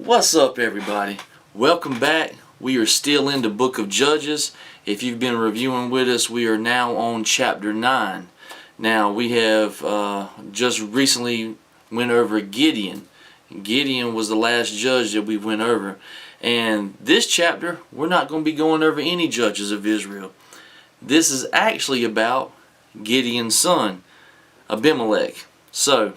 What's up, everybody? Welcome back. We are still in the book of Judges. If you've been reviewing with us, we are now on chapter 9. Now we have just recently went over Gideon. Gideon was the last judge that we went over. And this chapter, we're not going to be going over any judges of Israel. This is actually about Gideon's son, Abimelech. So,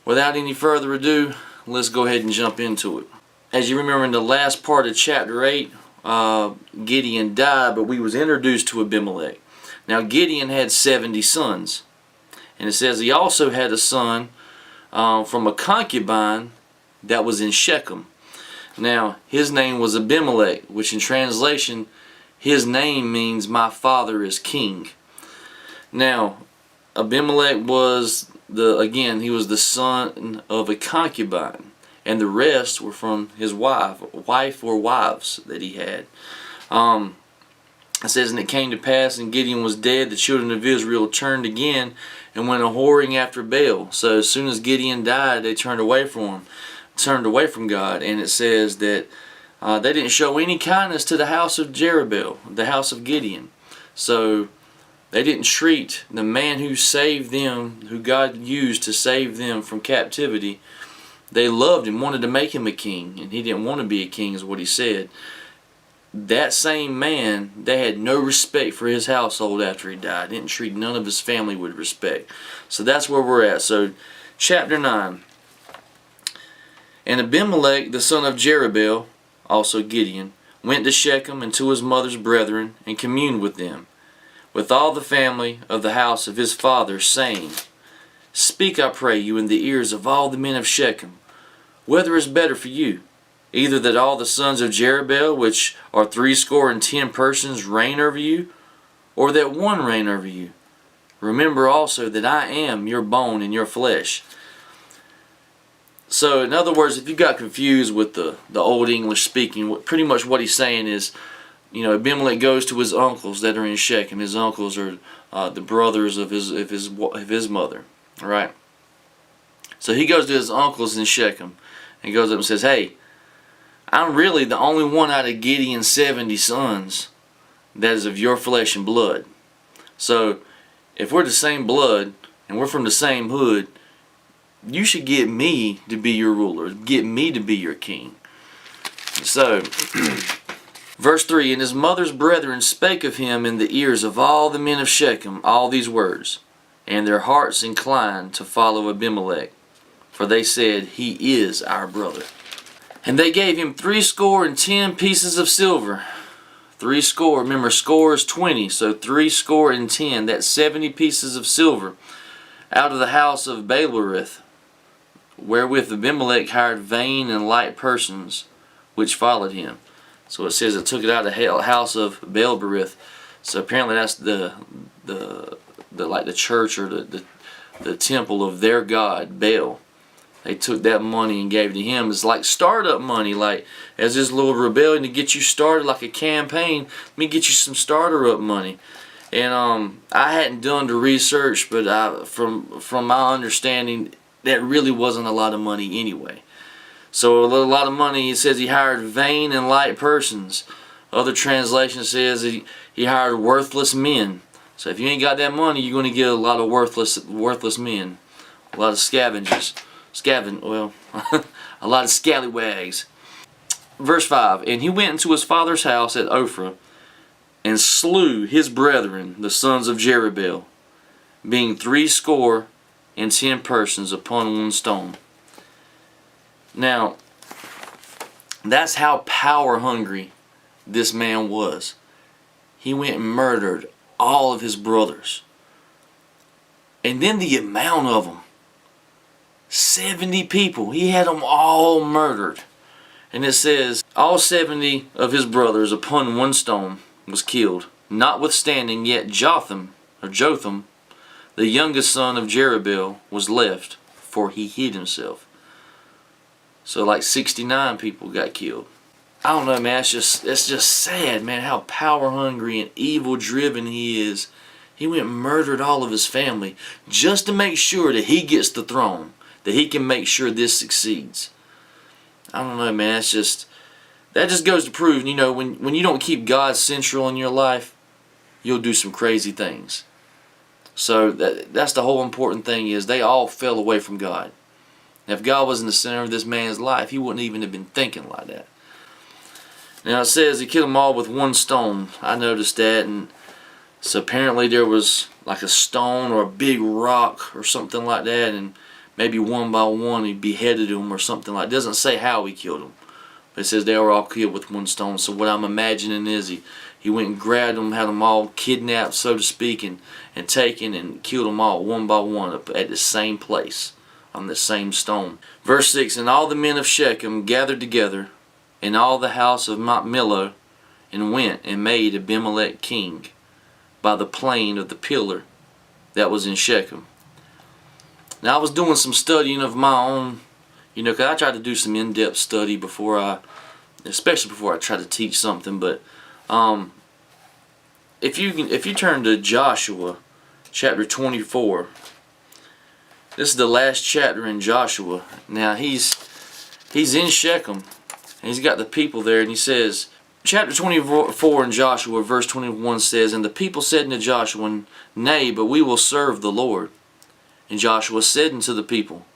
without any further ado, let's go ahead and jump into it. As you remember in the last part of chapter 8, Gideon died, but we was introduced to Abimelech. Now Gideon had 70 sons. And it says he also had a son from a concubine that was in Shechem. Now his name was Abimelech, which in translation, his name means my father is king. Now Abimelech was he was the son of a concubine, and the rest were from his wife or wives that he had. It says, and it came to pass, and Gideon was dead, the children of Israel turned again and went a whoring after Baal. So as soon as Gideon died, they turned away from God. And it says that they didn't show any kindness to the house of Jerubbaal, the house of Gideon. So they didn't treat the man who saved them, who God used to save them from captivity. They loved him, wanted to make him a king, and he didn't want to be a king, is what he said. That same man, they had no respect for his household after he died. Didn't treat none of his family with respect. So that's where we're at. So, chapter 9. And Abimelech, the son of Jerubbaal, also Gideon, went to Shechem and to his mother's brethren, and communed with them, with all the family of the house of his father, saying, Speak, I pray you, in the ears of all the men of Shechem, whether is better for you, either that all the sons of Jerubbaal, which are 70 persons, reign over you, or that one reign over you. Remember also that I am your bone and your flesh. So, in other words, if you got confused with the Old English speaking, pretty much what he's saying is, you know, Abimelech goes to his uncles that are in Shechem. His uncles are the brothers of his mother, right? So he goes to his uncles in Shechem and goes up and says, "Hey, I'm really the only one out of Gideon's 70 sons that is of your flesh and blood. So if we're the same blood and we're from the same hood, you should get me to be your ruler, get me to be your king." So verse 3, and his mother's brethren spake of him in the ears of all the men of Shechem all these words, and their hearts inclined to follow Abimelech, for they said, He is our brother. And they gave him 70 pieces of silver. 70, remember score is 20, so 70, that's 70 pieces of silver, out of the house of Baalberith, wherewith Abimelech hired vain and light persons, which followed him. So it says it took it out of the house of Baalberith. So apparently that's the like the church or the temple of their god Baal. They took that money and gave it to him. It's like startup money, like as this little rebellion to get you started, like a campaign. Let me get you some starter up money. And I hadn't done the research, but from my understanding, that really wasn't a lot of money anyway. So a lot of money. It says he hired vain and light persons. Other translation says he hired worthless men. So if you ain't got that money, you're going to get a lot of worthless men, a lot of scavengers, a lot of scallywags. Verse 5, and he went into his father's house at Ophrah, and slew his brethren, the sons of Jerubbaal, being 70 persons upon one stone. Now, that's how power hungry this man was. He went and murdered all of his brothers. And then the amount of them. 70 people. He had them all murdered. And it says, all 70 of his brothers upon one stone was killed. Notwithstanding, yet Jotham, the youngest son of Jerubbaal, was left, for he hid himself. So like 69 people got killed. I don't know, man. It's just sad, man, how power hungry and evil driven he is. He went and murdered all of his family just to make sure that he gets the throne, that he can make sure this succeeds. I don't know, man. That just goes to prove, when you don't keep God central in your life, you'll do some crazy things. So that's the whole important thing, is they all fell away from God. Now, if God was in the center of this man's life, he wouldn't even have been thinking like that. Now it says he killed them all with one stone. I noticed that, and so apparently there was like a stone or a big rock or something like that, and maybe one by one he beheaded them or something like that. It doesn't say how he killed them, but it says they were all killed with one stone. So what I'm imagining is he went and grabbed them, had them all kidnapped, so to speak, and taken and killed them all one by one at the same place on the same stone. Verse 6, and all the men of Shechem gathered together in all the house of Mount Millo, and went and made Abimelech king by the plain of the pillar that was in Shechem. Now I was doing some studying of my own, because I tried to do some in-depth study especially before I try to teach something. But if you turn to Joshua chapter 24, this is the last chapter in Joshua. Now he's in Shechem, and he's got the people there, and he says, chapter 24 in Joshua, verse 21 says, and the people said unto Joshua, nay, but we will serve the Lord. And Joshua said unto the people,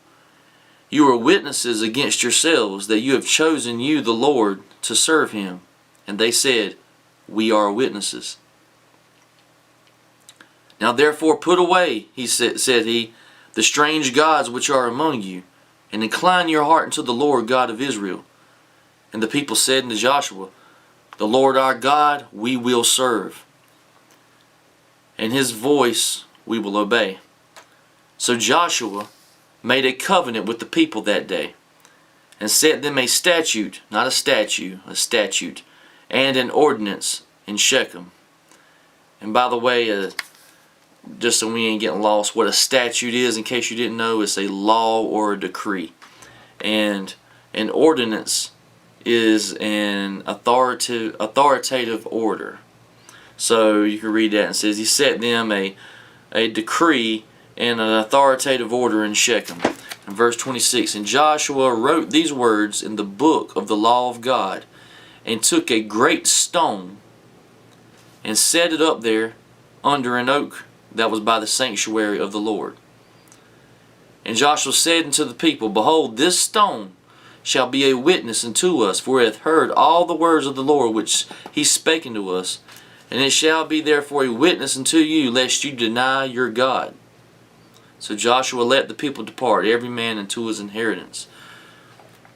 you are witnesses against yourselves that you have chosen you the Lord to serve him. And they said, we are witnesses. Now therefore put away, said he, the strange gods which are among you, and incline your heart unto the Lord God of Israel. And the people said unto Joshua, the Lord our God we will serve, and his voice we will obey. So Joshua made a covenant with the people that day, and set them a statute, not a statue, a statute, and an ordinance in Shechem. And by the way, just so we ain't getting lost, what a statute is, in case you didn't know, it's a law or a decree. And an ordinance is an authoritative order. So you can read that, and it says he set them a decree and an authoritative order in Shechem. In verse 26, and Joshua wrote these words in the book of the law of God, and took a great stone and set it up there under an oak that was by the sanctuary of the Lord. And Joshua said unto the people, behold, this stone shall be a witness unto us, for it hath heard all the words of the Lord which he spake unto us. And it shall be therefore a witness unto you, lest you deny your God. So Joshua let the people depart, every man into his inheritance.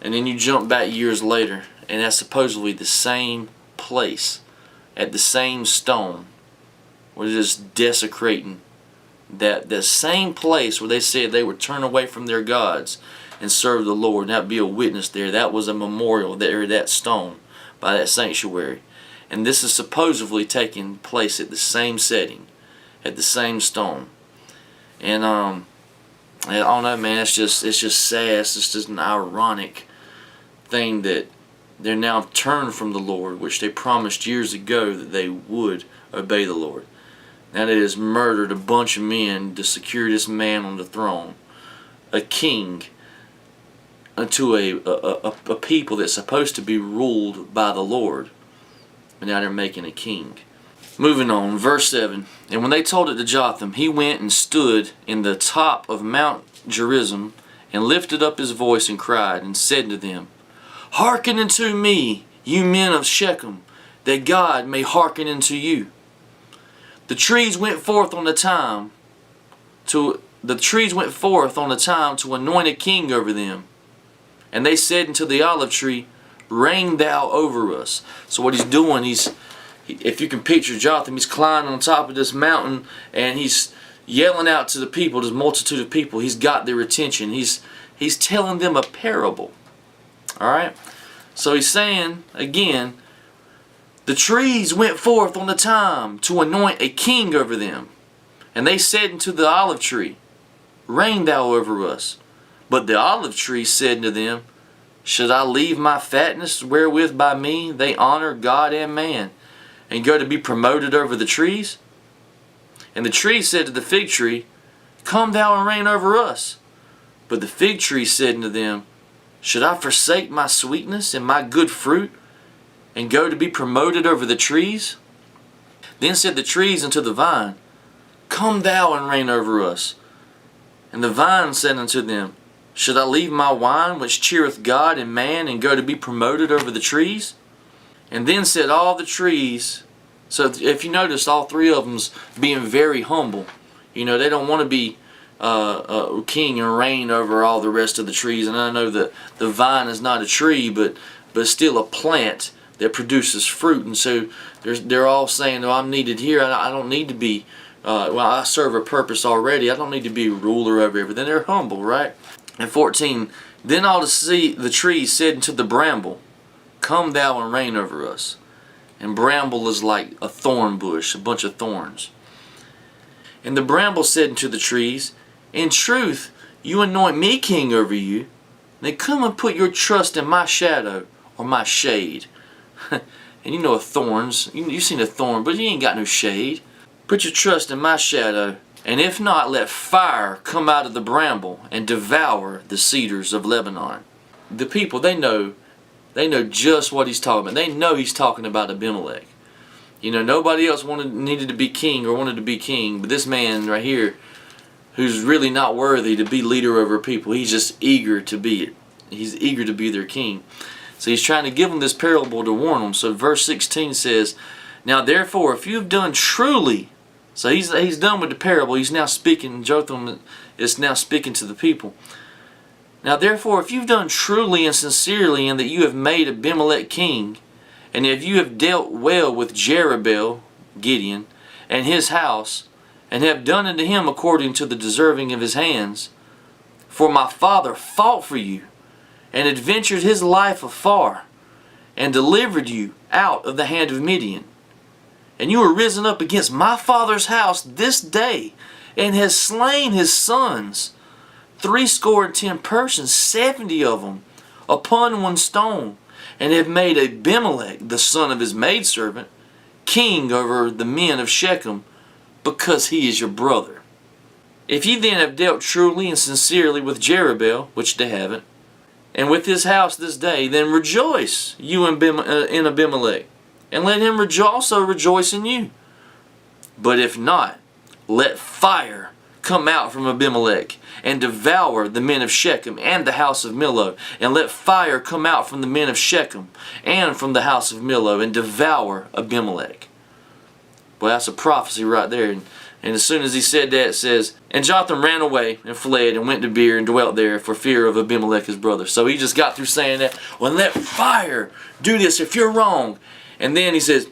And then you jump back years later, and that's supposedly the same place, at the same stone, where they're just desecrating that same place where they said they would turn away from their gods and serve the Lord. And that would be a witness there. That was a memorial there, that stone, by that sanctuary. And this is supposedly taking place at the same setting, at the same stone. And I don't know, man. It's just sad. It's just an ironic thing that they're now turned from the Lord, which they promised years ago that they would obey the Lord. Now they has murdered a bunch of men to secure this man on the throne, a king, unto a people that's supposed to be ruled by the Lord. But now they're making a king. Moving on, verse 7. And when they told it to Jotham, he went and stood in the top of Mount Gerizim, and lifted up his voice and cried, and said to them, hearken unto me, you men of Shechem, that God may hearken unto you. The trees went forth on the time to anoint a king over them. And they said unto the olive tree, reign thou over us. So what he's doing, if you can picture Jotham, he's climbing on top of this mountain, and he's yelling out to the people, this multitude of people. He's got their attention. He's telling them a parable. Alright? So he's saying, again, the trees went forth on the time to anoint a king over them. And they said unto the olive tree, reign thou over us. But the olive tree said unto them, should I leave my fatness wherewith by me they honor God and man, and go to be promoted over the trees? And the tree said to the fig tree, come thou and reign over us. But the fig tree said unto them, Should I forsake my sweetness and my good fruit, and go to be promoted over the trees? Then said the trees unto the vine, Come thou and reign over us. And the vine said unto them, Should I leave my wine which cheereth God and man, and go to be promoted over the trees? And then said all the trees, so if you notice, all three of them's being very humble. You know, they don't want to be king and reign over all the rest of the trees. And I know that the vine is not a tree, but still a plant that produces fruit. And so they're all saying, "Oh, I'm needed here. I don't need to be. Well, I serve a purpose already. I don't need to be ruler over everything." They're humble, right? And 14. Then all the trees said unto the bramble, Come thou and reign over us. And bramble is like a thorn bush, a bunch of thorns. And the bramble said unto the trees, In truth, you anoint me king over you. Then come and put your trust in my shadow, or my shade. And you know thorns, you've seen a thorn, but he ain't got no shade. Put your trust in my shadow, and if not, let fire come out of the bramble and devour the cedars of Lebanon. The people, they know just what he's talking about. They know he's talking about Abimelech. You know, nobody else needed to be king or wanted to be king, but this man right here, who's really not worthy to be leader over people, he's just eager to be it. He's eager to be their king. So he's trying to give them this parable to warn them. So verse 16 says, Now therefore, if you've done truly, so he's done with the parable. He's now speaking. Jotham is now speaking to the people. Now therefore, if you've done truly and sincerely, and that you have made Abimelech king, and if you have dealt well with Jerubbaal, Gideon, and his house, and have done unto him according to the deserving of his hands, for my father fought for you, and adventured his life afar, and delivered you out of the hand of Midian. And you are risen up against my father's house this day, and has slain his sons, 70 persons, 70 of them, upon one stone, and have made Abimelech, the son of his maidservant, king over the men of Shechem, because he is your brother. If ye then have dealt truly and sincerely with Jerubbaal, which they haven't, and with his house this day, then rejoice, you in Abimelech, and let him also rejoice in you. But if not, let fire come out from Abimelech, and devour the men of Shechem and the house of Millo. And let fire come out from the men of Shechem and from the house of Millo, and devour Abimelech. Well, that's a prophecy right there. And as soon as he said that, it says, And Jotham ran away and fled and went to Beer and dwelt there for fear of Abimelech his brother. So he just got through saying that, well, let fire do this if you're wrong. And then he says,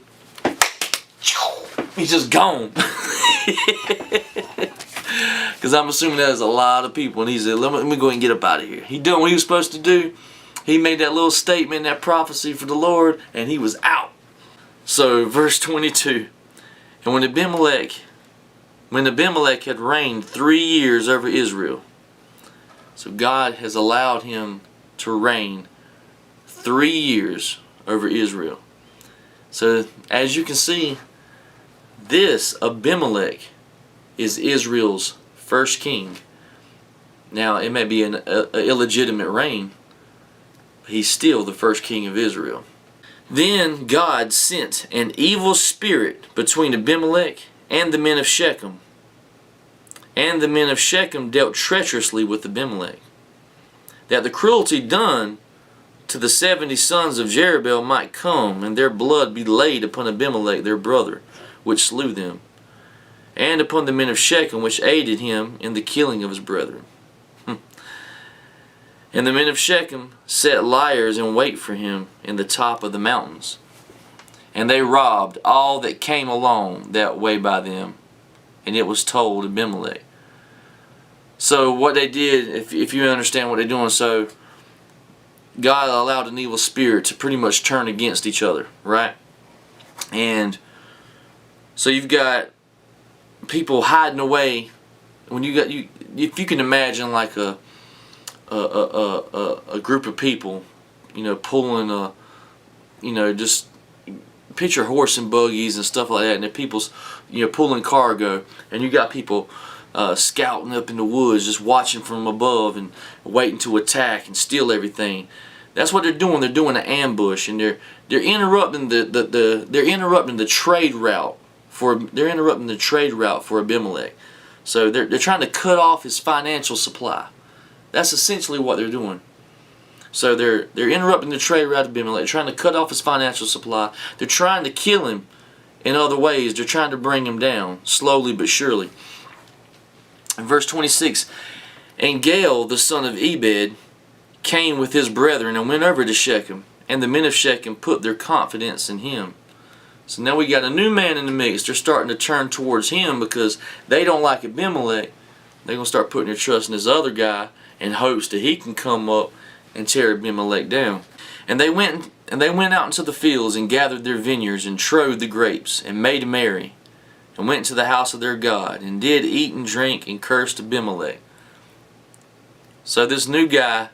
he's just gone. Because I'm assuming there's a lot of people. And he said, let me go and get up out of here. He done what he was supposed to do. He made that little statement, that prophecy for the Lord, and he was out. So verse 22. And when Abimelech had reigned 3 years over Israel. So God has allowed him to reign 3 years over Israel. So as you can see, this Abimelech is Israel's first king. Now it may be an illegitimate reign, but he's still the first king of Israel. Then God sent an evil spirit between Abimelech and the men of Shechem. And the men of Shechem dealt treacherously with Abimelech, that the cruelty done to the 70 sons of Jerubbaal might come, and their blood be laid upon Abimelech their brother, which slew them, and upon the men of Shechem, which aided him in the killing of his brethren. And the men of Shechem set liars in wait for him in the top of the mountains. And they robbed all that came along that way by them. And it was told Abimelech. So what they did, if you understand what they're doing, so God allowed an evil spirit to pretty much turn against each other, right? And so you've got people hiding away. When if you can imagine like a group of people, pulling just picture horse and buggies and stuff like that, and the people's, pulling cargo, and you got people scouting up in the woods, just watching from above and waiting to attack and steal everything. That's what they're doing. They're doing an ambush, and they're interrupting the trade route for Abimelech. So they're trying to cut off his financial supply. That's essentially what they're doing. So they're interrupting the trade route of Abimelech, trying to cut off his financial supply. They're trying to kill him in other ways. They're trying to bring him down, slowly but surely. In verse 26, and Gaal, the son of Ebed, came with his brethren and went over to Shechem, and the men of Shechem put their confidence in him. So now we got a new man in the mix. They're starting to turn towards him because they don't like Abimelech. They're going to start putting their trust in this other guy in hopes that he can come up and tear Abimelech down. And they went out into the fields and gathered their vineyards and trode the grapes and made merry and went to the house of their God and did eat and drink and cursed Abimelech. So this new guy,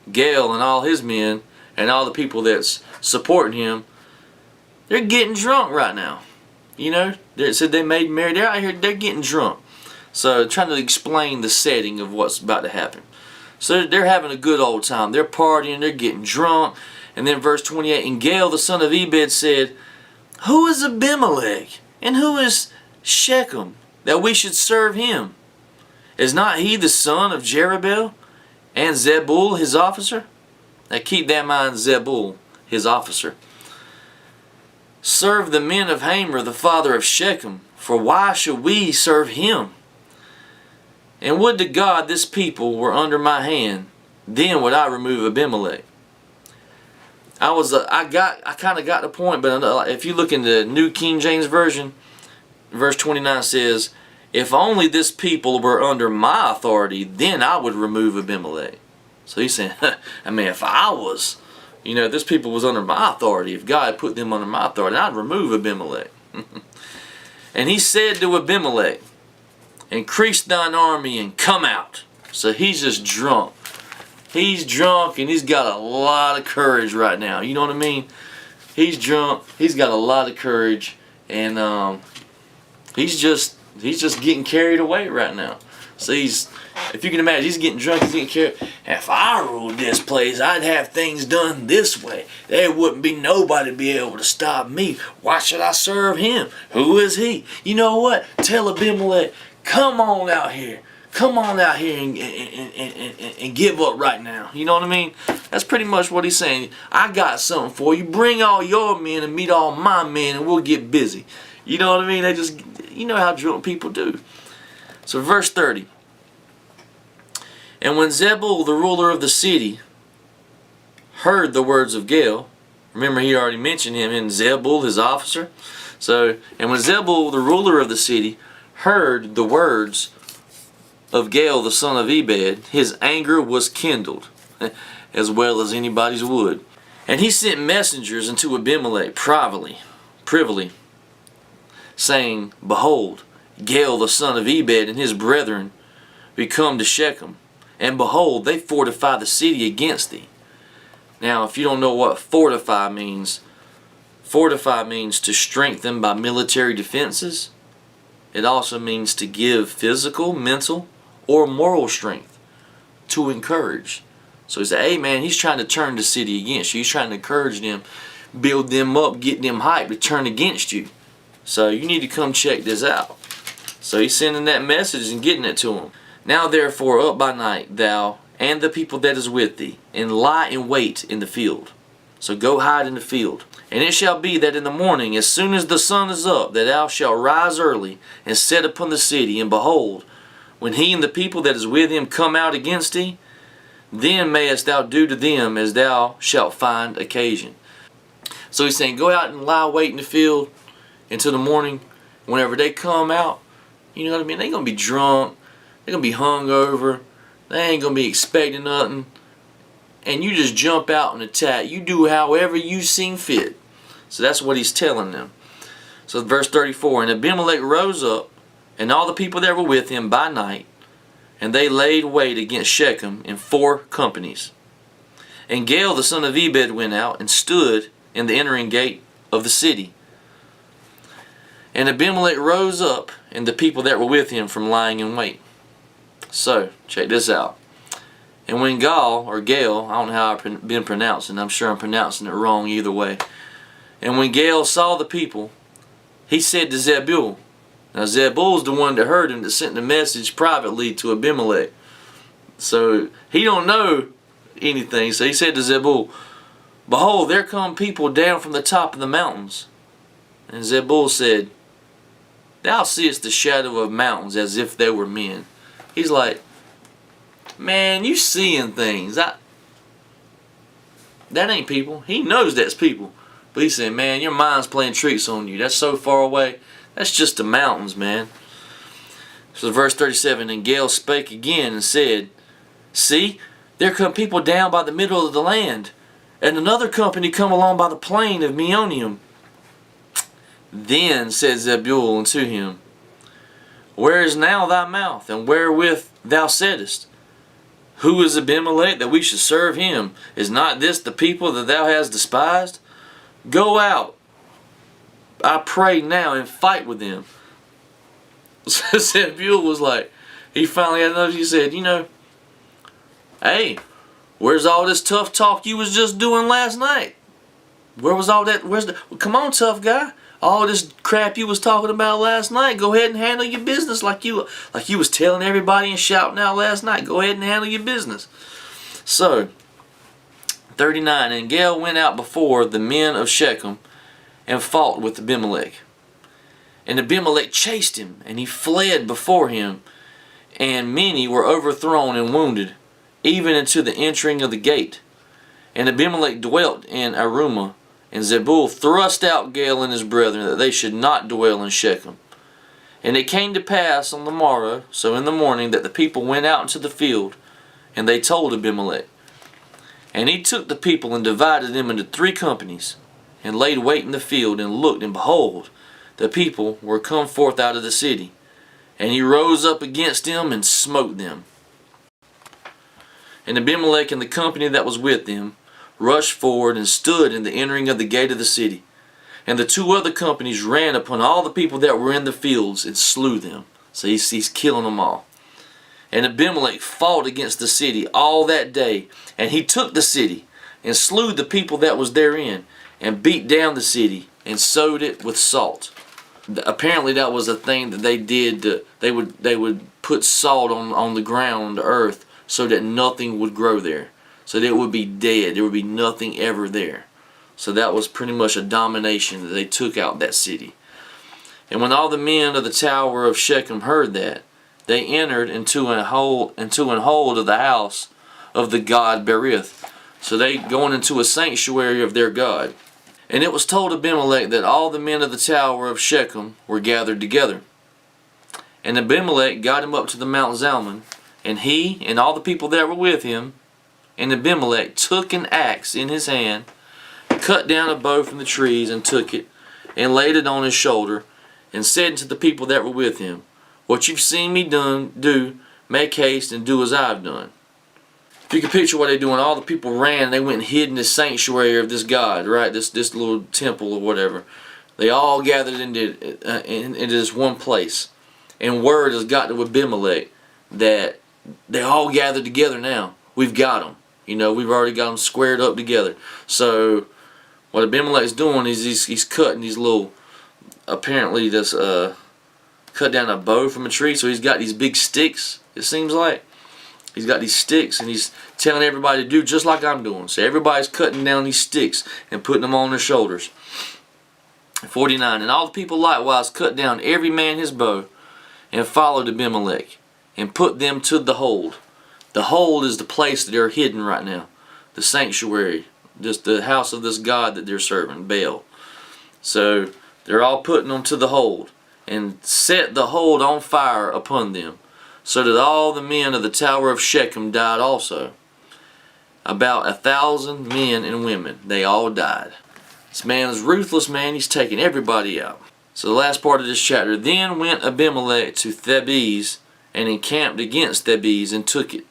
Gaal, and all his men and all the people that's supporting him, they're getting drunk right now. You know, they said they made merry. They're out here, they're getting drunk. So trying to explain the setting of what's about to happen. So they're having a good old time. They're partying, they're getting drunk. And then verse 28, and Gaal the son of Ebed said, who is Abimelech, and who is Shechem, that we should serve him? Is not he the son of Jerubbaal, and Zebul his officer? Now keep that in mind, Zebul his officer. Serve the men of Hamor, the father of Shechem, for why should we serve him? And would to God this people were under my hand, then would I remove Abimelech. I kind of got the point, but if you look in the New King James Version, verse 29 says, if only this people were under my authority, then I would remove Abimelech. So he's saying, I mean, if I was, this people was under my authority, if God put them under my authority, I'd remove Abimelech. And he said to Abimelech, increase thine army and come out. So he's just drunk. He's drunk and he's got a lot of courage right now. You know what I mean? He's drunk. He's got a lot of courage, and he's just getting carried away right now. So if you can imagine, he's getting drunk. He's getting carried. If I ruled this place, I'd have things done this way. There wouldn't be nobody be able to stop me. Why should I serve him? Who is he? You know what? Tell Abimelech, come on out here. Come on out here and give up right now. You know what I mean? That's pretty much what he's saying. I got something for you. Bring all your men and meet all my men and we'll get busy. You know what I mean? You know how drunk people do. So verse 30. And when Zebul, the ruler of the city, heard the words of Gaal, remember he already mentioned him in Zebul, his officer. And when Zebul, the ruler of the city, heard the words of Gaal the son of Ebed, his anger was kindled, as well as anybody's would. And he sent messengers unto Abimelech privily, saying, behold, Gaal the son of Ebed and his brethren be come to Shechem, and behold, they fortify the city against thee. Now, if you don't know what fortify means to strengthen by military defenses. It also means to give physical, mental, or moral strength, to encourage. So he said, hey man, he's trying to turn the city against you. He's trying to encourage them, build them up, get them hyped to turn against you. So you need to come check this out. So he's sending that message and getting it to them. Now therefore up by night, thou and the people that is with thee, and lie in wait in the field. So go hide in the field. And it shall be that in the morning, as soon as the sun is up, that thou shalt rise early, and set upon the city, and behold, when he and the people that is with him come out against thee, then mayest thou do to them as thou shalt find occasion. So he's saying, go out and lie wait in the field until the morning. Whenever they come out, you know what I mean? They're going to be drunk. They're going to be hungover. They ain't going to be expecting nothing. And you just jump out and attack. You do however you seem fit. So that's what he's telling them. So verse 34, and Abimelech rose up, and all the people that were with him by night, and they laid wait against Shechem in 4 companies. And Gaal the son of Ebed went out and stood in the entering gate of the city. And Abimelech rose up, and the people that were with him from lying in wait. So, check this out. And when Gal, or Gael, I don't know how I've been pronouncing, I'm sure I'm pronouncing it wrong either way. And when Gael saw the people, he said to Zebul. Now Zebul's the one that heard him, that sent the message privately to Abimelech. So he don't know anything. So he said to Zebul, "Behold, there come people down from the top of the mountains." And Zebul said, "Thou seest the shadow of mountains as if they were men." He's like, man, you seeing things. That ain't people. He knows that's people. But he said, man, your mind's playing tricks on you. That's so far away. That's just the mountains, man. So verse 37, and Gael spake again and said, "See, there come people down by the middle of the land, and another company come along by the plain of Meonium." Then said Zebul unto him, "Where is now thy mouth, and wherewith thou saidest? Who is Abimelech, that we should serve him? Is not this the people that thou hast despised? Go out, I pray now, and fight with them." So Zebul was like, he finally had enough. He said, hey, where's all this tough talk you was just doing last night? Where was all that? Come on, tough guy. All this crap you was talking about last night, go ahead and handle your business like you was telling everybody and shouting out last night. Go ahead and handle your business. So, 39, and Gael went out before the men of Shechem and fought with Abimelech. And Abimelech chased him, and he fled before him, and many were overthrown and wounded, even unto the entering of the gate. And Abimelech dwelt in Arumah, and Zebul thrust out Gael and his brethren, that they should not dwell in Shechem. And it came to pass on the morrow, so in the morning, that the people went out into the field, and they told Abimelech. And he took the people and divided them into 3 companies, and laid wait in the field, and looked, and behold, the people were come forth out of the city. And he rose up against them, and smote them. And Abimelech and the company that was with them rushed forward, and stood in the entering of the gate of the city. And the 2 other companies ran upon all the people that were in the fields, and slew them. So he's killing them all. And Abimelech fought against the city all that day, and he took the city, and slew the people that was therein, and beat down the city, and sowed it with salt. Apparently that was a thing that they did. They would put salt on the ground, on the earth, so that nothing would grow there. So that it would be dead. There would be nothing ever there. So that was pretty much a domination that they took out that city. And when all the men of the tower of Shechem heard that, they entered into an hold of the house of the god Berith. So they going into a sanctuary of their god. And it was told Abimelech that all the men of the tower of Shechem were gathered together. And Abimelech got him up to the Mount Zalmon, and he and all the people that were with him. And Abimelech took an axe in his hand, cut down a bow from the trees, and took it, and laid it on his shoulder, and said unto the people that were with him, "What you've seen me do, make haste and do as I've done." If you can picture what they're doing, all the people ran, they went and hid in this sanctuary of this god, right? This little temple or whatever. They all gathered into this one place. And word has got to Abimelech that they all gathered together now. We've got them. We've already got them squared up together. So what Abimelech's doing is he's cutting these little, apparently this cut down a bow from a tree. So he's got these big sticks, it seems like. He's got these sticks, and he's telling everybody to do just like I'm doing. So everybody's cutting down these sticks and putting them on their shoulders. 49, and all the people likewise cut down every man his bow, and followed Abimelech, and put them to the hold. The hold is the place that they're hidden right now. The sanctuary, just the house of this god that they're serving, Baal. So they're all putting them to the hold, and set the hold on fire upon them, so that all the men of the tower of Shechem died also. About 1,000 men and women, they all died. This man is ruthless, man. He's taking everybody out. So the last part of this chapter. Then went Abimelech to Thebez, and encamped against Thebez, and took it.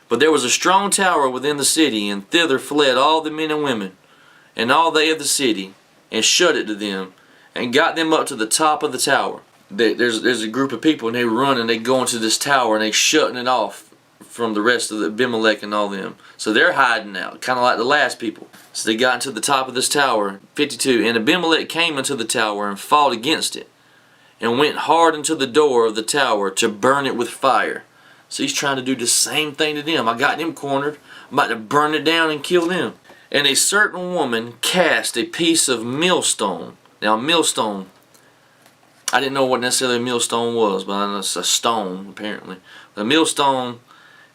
But there was a strong tower within the city, and thither fled all the men and women, and all they of the city, and shut it to them, and got them up to the top of the tower. there's a group of people, and they run and they go into this tower and they shutting it off from the rest of the Abimelech and all them. So they're hiding out, kind of like the last people. So they got into the top of this tower. 52. And Abimelech came into the tower and fought against it, and went hard into the door of the tower to burn it with fire. So he's trying to do the same thing to them. I got them cornered. I'm about to burn it down and kill them. And a certain woman cast a piece of millstone. Now, millstone, I didn't know what necessarily a millstone was, but I know it's a stone, apparently. The millstone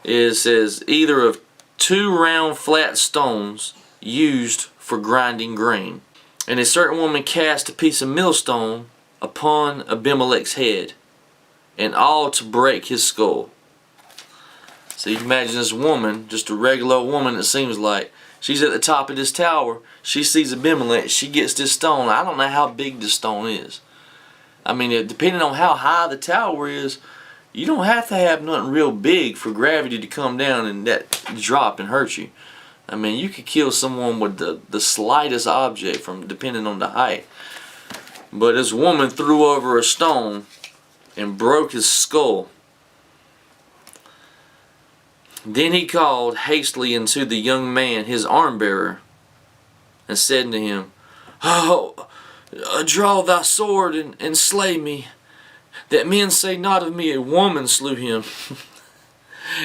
says either of two round flat stones used for grinding grain. And a certain woman cast a piece of millstone upon Abimelech's head, and all to break his skull. So you can imagine this woman, just a regular woman, it seems like. She's at the top of this tower. She sees Abimelech. She gets this stone. I don't know how big this stone is. I mean, depending on how high the tower is, you don't have to have nothing real big for gravity to come down and that drop and hurt you. I mean, you could kill someone with the slightest object, from depending on the height. But this woman threw over a stone and broke his skull. Then he called hastily unto the young man, his armbearer, and said unto him, "Oh, draw thy sword and slay me, that men say not of me, a woman slew him."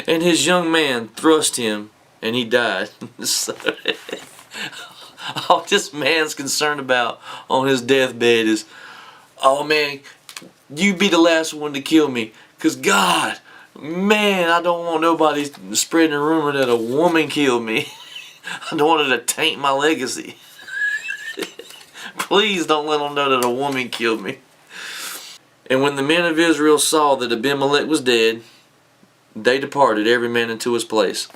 And his young man thrust him, and he died. So, all this man's concerned about on his deathbed is, "Oh man, you be the last one to kill me, because God, man, I don't want nobody spreading a rumor that a woman killed me. I don't want it to taint my legacy. Please don't let them know that a woman killed me." And when the men of Israel saw that Abimelech was dead, they departed, every man into his place.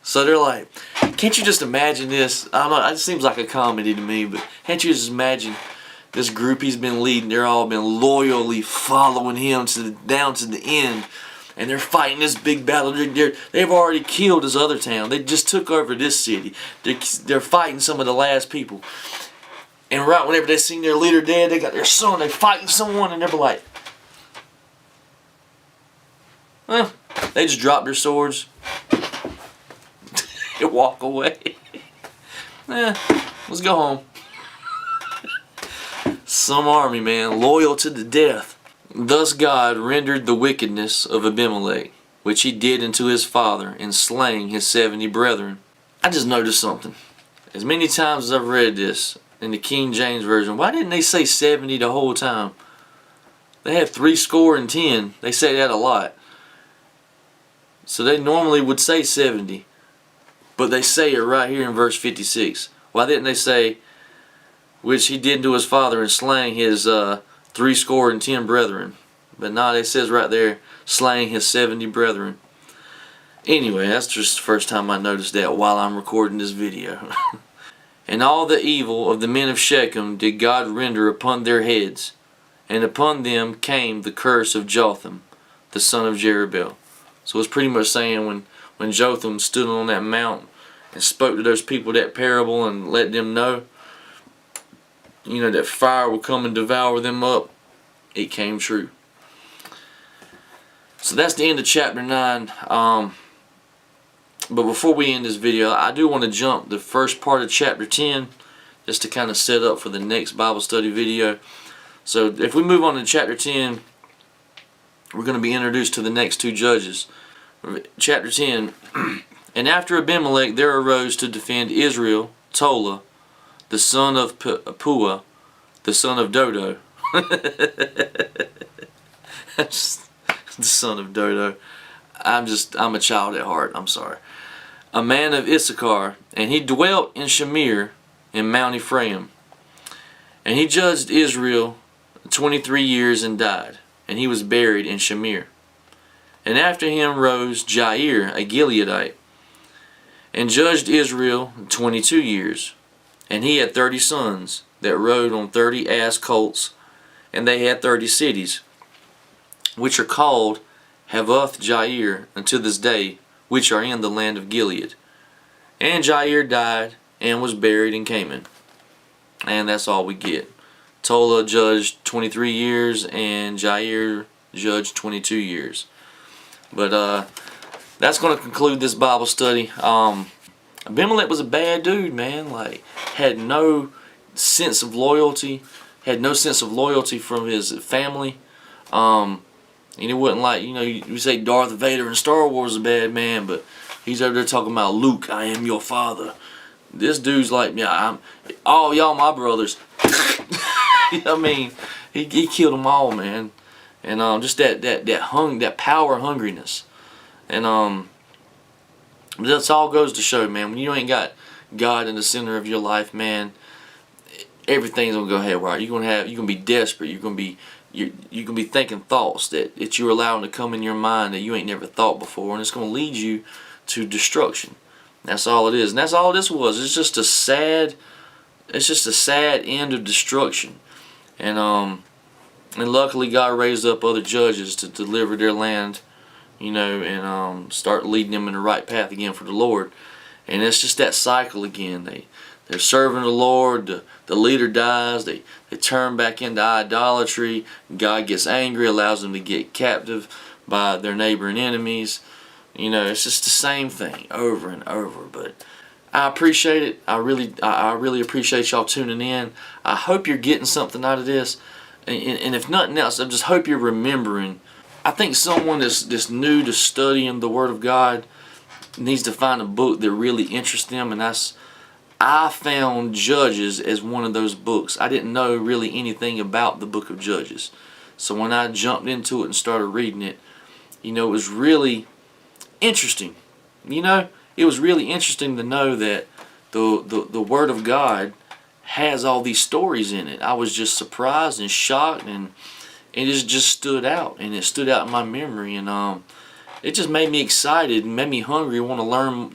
So they're like, can't you just imagine this? I don't know, it seems like a comedy to me, but can't you just imagine this group he's been leading? They're all been loyally following him down to the end, and they're fighting this big battle. They've already killed this other town. They just took over this city. They're fighting some of the last people. And right whenever they seen their leader dead, they got their son, they fighting someone, and they're like, they just drop their swords and walk away. Let's go home. Some army, man, loyal to the death. Thus God rendered the wickedness of Abimelech, which he did unto his father, in slaying his 70 brethren. I just noticed something. As many times as I've read this in the King James Version, why didn't they say 70 the whole time? They have 70. They say that a lot. So they normally would say 70. But they say it right here in verse 56. Why didn't they say, which he did to his father in slaying his 70 brethren? But now it says right there, slaying his 70 brethren. Anyway, that's just the first time I noticed that while I'm recording this video. And all the evil of the men of Shechem did God render upon their heads, and upon them came the curse of Jotham, the son of Jerubbaal. So it's pretty much saying when Jotham stood on that mount and spoke to those people that parable and let them know, you know, that fire will come and devour them up, it came true. So that's the end of chapter 9. But before we end this video, I do want to jump the first part of chapter 10 just to kind of set up for the next Bible study video. So if we move on to chapter 10, we're going to be introduced to the next two judges. Chapter 10. And after Abimelech there arose to defend Israel Tola, the son of Puah, the son of Dodo. The son of Dodo. I'm a child at heart, I'm sorry. A man of Issachar, and he dwelt in Shamir in Mount Ephraim. And he judged Israel 23 years and died, and he was buried in Shamir. And after him rose Jair, a Gileadite, and judged Israel 22 years. And he had 30 sons that rode on 30 ass colts, and they had 30 cities, which are called Havoth Jair unto this day, which are in the land of Gilead. And Jair died and was buried in Canaan. and that's all we get. Tola judged 23 years and Jair judged 22 years. But that's going to conclude this Bible study. Abimelech was a bad dude, man. Like, had no sense of loyalty, from his family. And it wasn't like, you say Darth Vader in Star Wars is a bad man, but he's over there talking about Luke, I am your father. This dude's like, yeah, all y'all my brothers. I mean, he killed them all, man. And just that power hungriness. And that's all goes to show, man, when you ain't got God in the center of your life, man, everything's gonna go haywire. You're gonna be desperate. You're gonna be thinking thoughts that you're allowing to come in your mind that you ain't never thought before, and it's gonna lead you to destruction. That's all it is, and that's all this was. It's just a sad end of destruction. And luckily God raised up other judges to deliver their land, and start leading them in the right path again for the Lord. And it's just that cycle again. They're serving the Lord, the leader dies, they turn back into idolatry, God gets angry, allows them to get captive by their neighboring enemies. It's just the same thing over and over. But I appreciate it. I really appreciate y'all tuning in. I hope you're getting something out of this. And if nothing else, I just hope you're remembering. I think someone that's new to studying the Word of God needs to find a book that really interests them, and I found Judges as one of those books. I didn't know really anything about the book of Judges. So when I jumped into it and started reading it, it was really interesting. It was really interesting to know that the Word of God has all these stories in it. I was just surprised and shocked, and it just stood out, and it stood out in my memory, and it just made me excited and made me hungry, want to learn,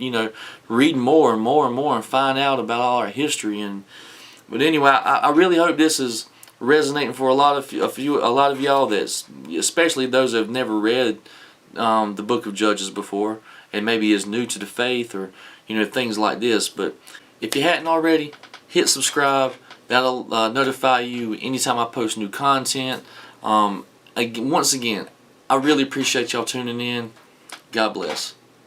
read more and more and more and find out about all our history. But anyway, I really hope this is resonating for a lot of y'all, that's especially those that have never read the book of Judges before and maybe is new to the faith, or things like this. But if you hadn't already, hit subscribe. That'll notify you anytime I post new content. Once again, I really appreciate y'all tuning in. God bless.